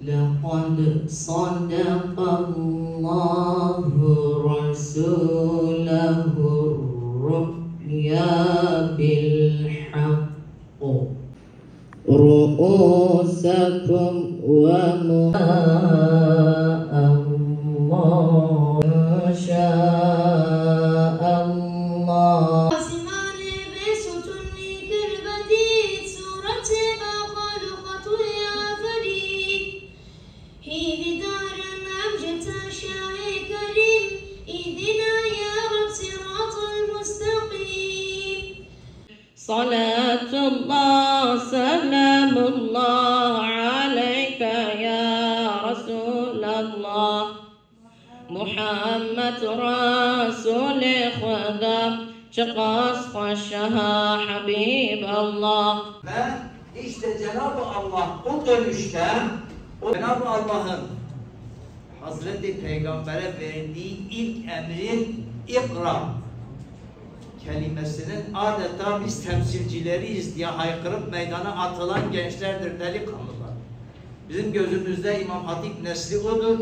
لقد صدق الله رسوله الرؤيا بالحق رؤوسكم وماء الله إن شاء الله. صلاة الله سلام الله عليك يا رسول الله محمد رسول خدا شقاص خشها حبيب الله. Ve işte Cenab-ı Allah o dönüşte Cenab-ı Allah'ın Hazreti Peygamber'e verdiği ilk emri ikra kelimesinin adeta biz temsilcileriyiz diye haykırıp meydana atılan gençlerdir, delikanlılar. Bizim gözümüzde İmam Hatip nesli odur.